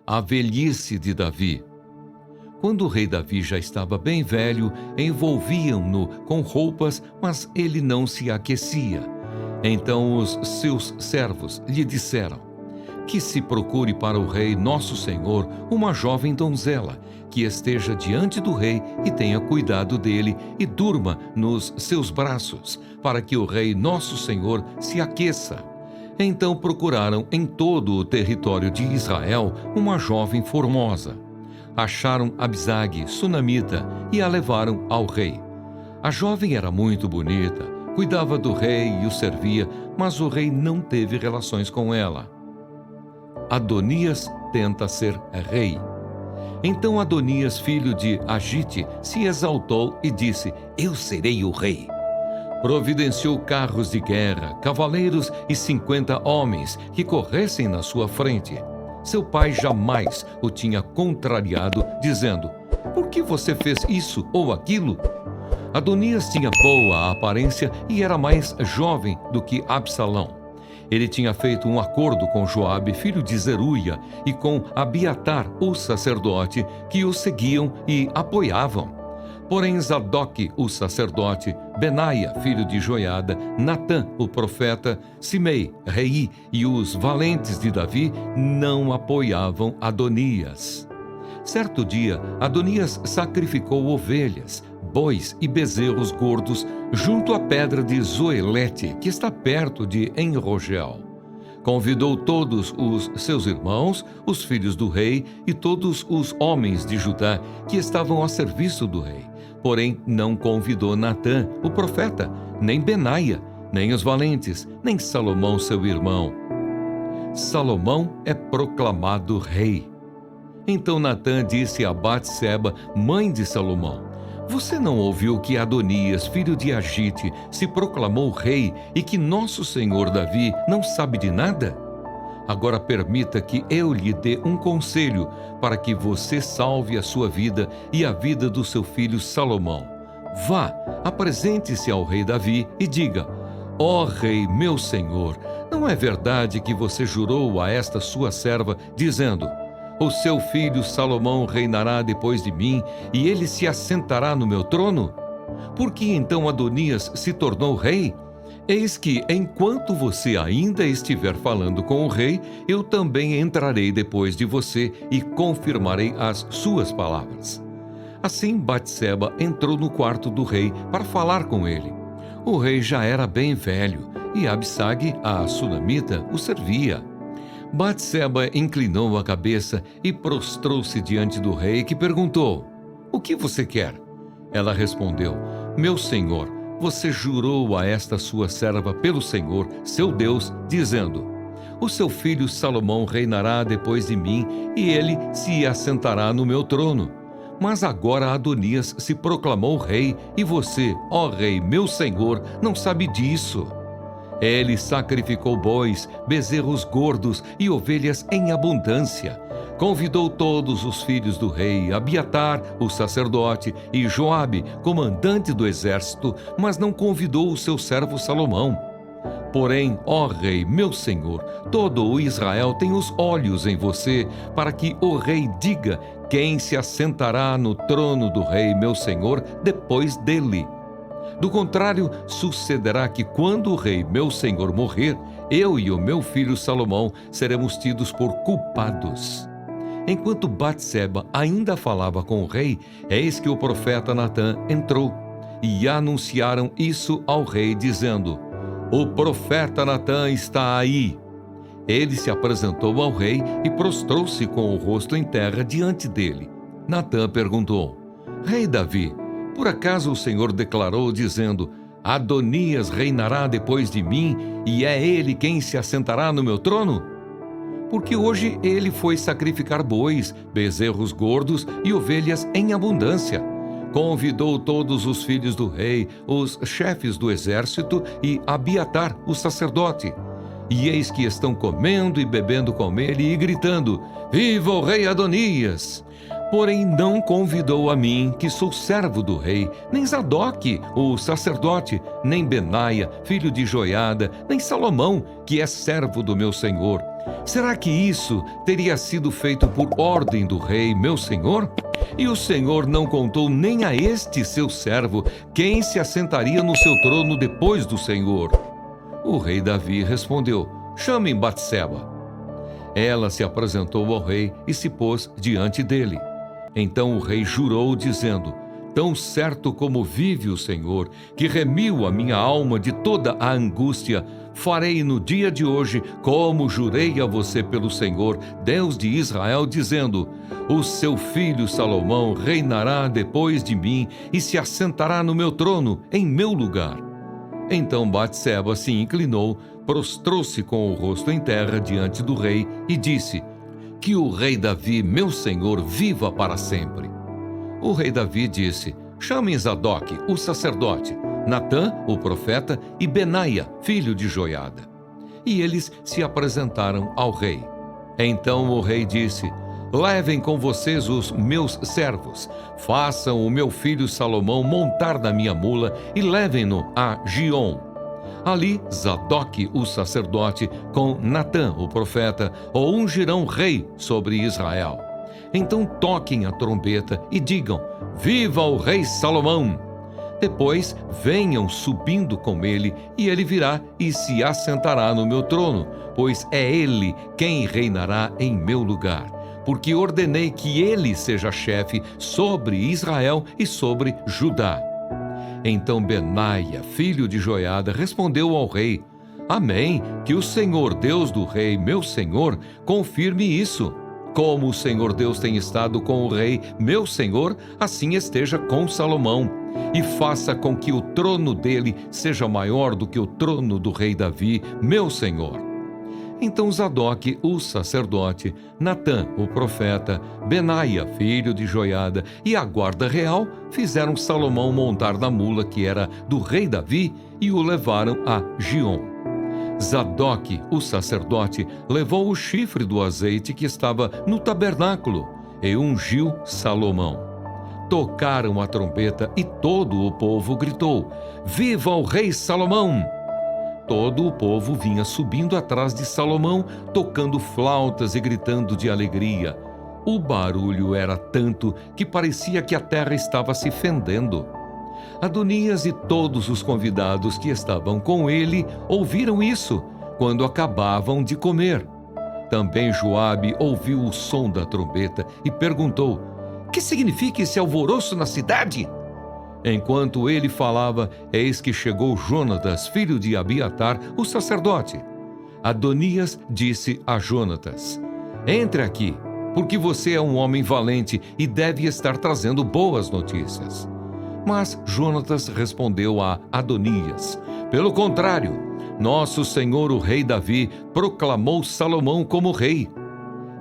A velhice de Davi. Quando o rei Davi já estava bem velho, envolviam-no com roupas, mas ele não se aquecia. Então os seus servos lhe disseram que se procure para o rei nosso senhor uma jovem donzela, que esteja diante do rei e tenha cuidado dele e durma nos seus braços, para que o rei nosso senhor se aqueça. Então procuraram em todo o território de Israel uma jovem formosa. Acharam Abisag, sunamita, e a levaram ao rei. A jovem era muito bonita, cuidava do rei e o servia, mas o rei não teve relações com ela. Adonias tenta ser rei. Então Adonias, filho de Agite, se exaltou e disse: Eu serei o rei. Providenciou carros de guerra, cavaleiros e 50 homens que corressem na sua frente. Seu pai jamais o tinha contrariado, dizendo: Por que você fez isso ou aquilo? Adonias tinha boa aparência e era mais jovem do que Absalão. Ele tinha feito um acordo com Joabe, filho de Zeruia, e com Abiatar, o sacerdote, que o seguiam e apoiavam. Porém Zadok, o sacerdote, Benaia, filho de Joiada, Natã, o profeta, Simei, rei, e os valentes de Davi não apoiavam Adonias. Certo dia, Adonias sacrificou ovelhas, bois e bezerros gordos junto à pedra de Zoelete, que está perto de Enrogel. Convidou todos os seus irmãos, os filhos do rei e todos os homens de Judá que estavam a serviço do rei. Porém, não convidou Natã, o profeta, nem Benaia, nem os valentes, nem Salomão, seu irmão. Salomão é proclamado rei. Então Natã disse a Batseba, mãe de Salomão: Você não ouviu que Adonias, filho de Agite, se proclamou rei e que nosso senhor Davi não sabe de nada? Agora permita que eu lhe dê um conselho para que você salve a sua vida e a vida do seu filho Salomão. Vá, apresente-se ao rei Davi e diga: Ó rei, meu senhor, não é verdade que você jurou a esta sua serva, dizendo: O seu filho Salomão reinará depois de mim, e ele se assentará no meu trono? Por que então Adonias se tornou rei? Eis que, enquanto você ainda estiver falando com o rei, eu também entrarei depois de você e confirmarei as suas palavras. Assim Batseba entrou no quarto do rei para falar com ele. O rei já era bem velho, e Abisag, a sunamita, o servia. Batseba inclinou a cabeça e prostrou-se diante do rei, que perguntou: O que você quer? Ela respondeu: Meu senhor, você jurou a esta sua serva pelo Senhor, seu Deus, dizendo: O seu filho Salomão reinará depois de mim, e ele se assentará no meu trono. Mas agora Adonias se proclamou rei, e você, ó rei, meu senhor, não sabe disso. Ele sacrificou bois, bezerros gordos e ovelhas em abundância. Convidou todos os filhos do rei, Abiatar, o sacerdote, e Joabe, comandante do exército, mas não convidou o seu servo Salomão. Porém, ó rei, meu senhor, todo o Israel tem os olhos em você, para que o rei diga quem se assentará no trono do rei, meu senhor, depois dele. Do contrário, sucederá que quando o rei, meu senhor, morrer, eu e o meu filho Salomão seremos tidos por culpados. Enquanto Batseba ainda falava com o rei, eis que o profeta Natã entrou, e anunciaram isso ao rei, dizendo: O profeta Natã está aí. Ele se apresentou ao rei e prostrou-se com o rosto em terra diante dele. Natã perguntou: Rei Davi, por acaso o Senhor declarou, dizendo: Adonias reinará depois de mim, e é ele quem se assentará no meu trono? Porque hoje ele foi sacrificar bois, bezerros gordos e ovelhas em abundância. Convidou todos os filhos do rei, os chefes do exército e Abiatar, o sacerdote. E eis que estão comendo e bebendo com ele e gritando: Viva o rei Adonias! Porém não convidou a mim, que sou servo do rei, nem Zadoque, o sacerdote, nem Benaia, filho de Joiada, nem Salomão, que é servo do meu senhor. Será que isso teria sido feito por ordem do rei, meu senhor? E o Senhor não contou nem a este seu servo, quem se assentaria no seu trono depois do Senhor. O rei Davi respondeu: chamem Batseba. Ela se apresentou ao rei e se pôs diante dele. Então o rei jurou, dizendo: tão certo como vive o Senhor, que remiu a minha alma de toda a angústia, farei no dia de hoje como jurei a você pelo Senhor, Deus de Israel, dizendo: o seu filho Salomão reinará depois de mim e se assentará no meu trono, em meu lugar. Então Batseba se inclinou, prostrou-se com o rosto em terra diante do rei e disse: que o rei Davi, meu senhor, viva para sempre. O rei Davi disse: chamem Zadoque, o sacerdote, Natã, o profeta, e Benaia, filho de Joiada. E eles se apresentaram ao rei. Então o rei disse: levem com vocês os meus servos, façam o meu filho Salomão montar na minha mula e levem-no a Giom. Ali, Zadoque, o sacerdote, com Natã, o profeta, o ungirão rei sobre Israel. Então toquem a trombeta e digam: viva o rei Salomão! Depois venham subindo com ele, e ele virá e se assentará no meu trono, pois é ele quem reinará em meu lugar, porque ordenei que ele seja chefe sobre Israel e sobre Judá. Então Benaia, filho de Joiada, respondeu ao rei: amém, que o Senhor Deus do rei, meu senhor, confirme isso. Como o Senhor Deus tem estado com o rei, meu senhor, assim esteja com Salomão, e faça com que o trono dele seja maior do que o trono do rei Davi, meu senhor. Então Zadoque, o sacerdote, Natã, o profeta, Benaia, filho de Joiada, e a guarda real fizeram Salomão montar na mula que era do rei Davi e o levaram a Giom. Zadoque, o sacerdote, levou o chifre do azeite que estava no tabernáculo e ungiu Salomão. Tocaram a trombeta e todo o povo gritou: viva o rei Salomão! Todo o povo vinha subindo atrás de Salomão, tocando flautas e gritando de alegria. O barulho era tanto que parecia que a terra estava se fendendo. Adonias e todos os convidados que estavam com ele ouviram isso, quando acabavam de comer. Também Joabe ouviu o som da trombeta e perguntou: que significa esse alvoroço na cidade? Enquanto ele falava, eis que chegou Jonatas, filho de Abiatar, o sacerdote. Adonias disse a Jonatas: entre aqui, porque você é um homem valente e deve estar trazendo boas notícias. Mas Jonatas respondeu a Adonias: pelo contrário, nosso senhor o rei Davi proclamou Salomão como rei.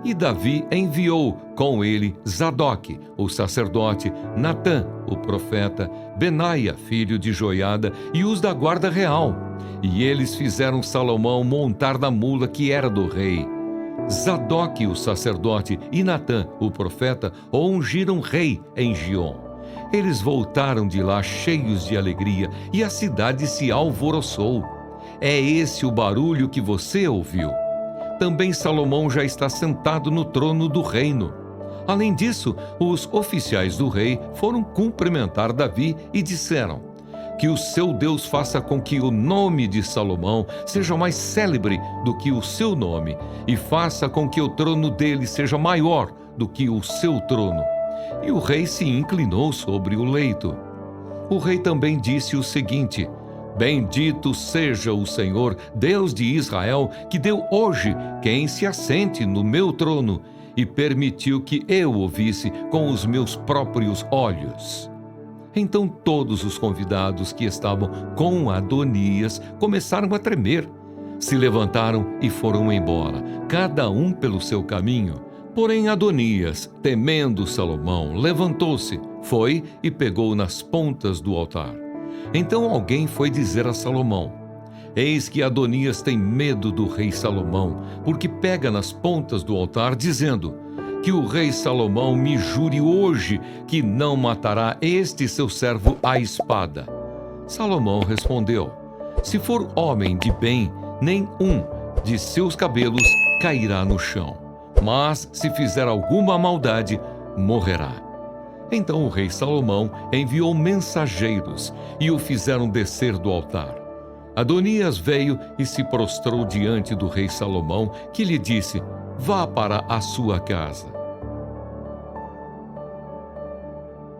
E Davi enviou com ele Zadoque, o sacerdote, Natã, o profeta, Benaia, filho de Joiada, e os da guarda real. E eles fizeram Salomão montar na mula que era do rei. Zadoque, o sacerdote, e Natã, o profeta, o ungiram rei em Giom. Eles voltaram de lá cheios de alegria, e a cidade se alvoroçou. É esse o barulho que você ouviu. Também Salomão já está sentado no trono do reino. Além disso, os oficiais do rei foram cumprimentar Davi e disseram: que o seu Deus faça com que o nome de Salomão seja mais célebre do que o seu nome, e faça com que o trono dele seja maior do que o seu trono. E o rei se inclinou sobre o leito. O rei também disse o seguinte: bendito seja o Senhor, Deus de Israel, que deu hoje quem se assente no meu trono e permitiu que eu o visse com os meus próprios olhos. Então todos os convidados que estavam com Adonias começaram a tremer. Se levantaram e foram embora, cada um pelo seu caminho. Porém Adonias, temendo Salomão, levantou-se, foi e pegou nas pontas do altar. Então alguém foi dizer a Salomão: eis que Adonias tem medo do rei Salomão, porque pega nas pontas do altar, dizendo: que o rei Salomão me jure hoje que não matará este seu servo à espada. Salomão respondeu: se for homem de bem, nem um de seus cabelos cairá no chão, mas se fizer alguma maldade, morrerá. Então o rei Salomão enviou mensageiros e o fizeram descer do altar. Adonias veio e se prostrou diante do rei Salomão, que lhe disse: vá para a sua casa.